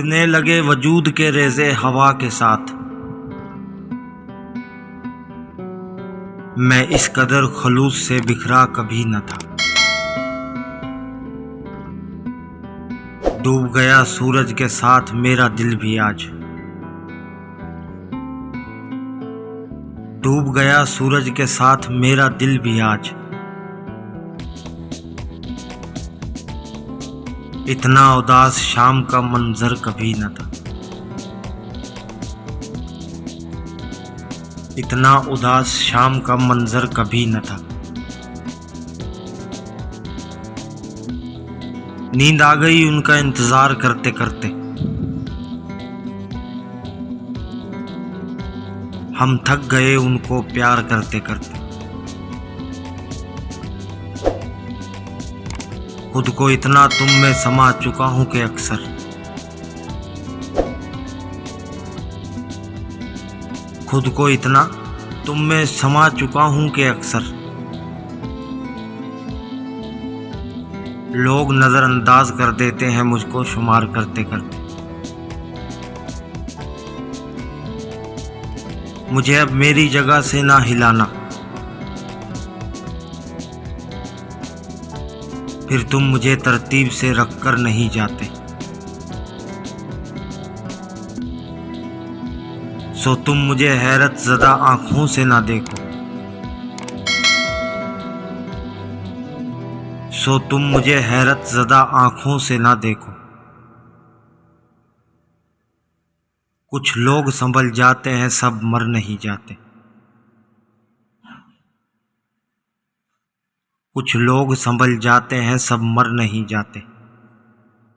उड़ने लगे वजूद के रेज़े हवा के साथ। मैं इस कदर खलूस से बिखरा कभी न था। डूब गया सूरज के साथ मेरा दिल भी आज। डूब गया सूरज के साथ मेरा दिल भी आज। इतना उदास शाम का मंजर कभी न था। इतना उदास शाम का मंजर कभी न था। नींद आ गई उनका इंतजार करते करते। हम थक गए उनको प्यार करते करते। खुद को इतना तुम में समा चुका हूं कि अक्सर खुद को इतना तुम में समा चुका हूं कि अक्सर लोग नजरअंदाज कर देते हैं मुझको शुमार करते करते। मुझे अब मेरी जगह से ना हिलाना, फिर तुम मुझे तरतीब से रखकर नहीं जाते। सो तुम मुझे हैरत ज़दा आंखों से ना देखो। सो तुम मुझे हैरत ज़दा आंखों से ना देखो। कुछ लोग संभल जाते हैं, सब मर नहीं जाते। कुछ लोग संभल जाते हैं, सब मर नहीं जाते।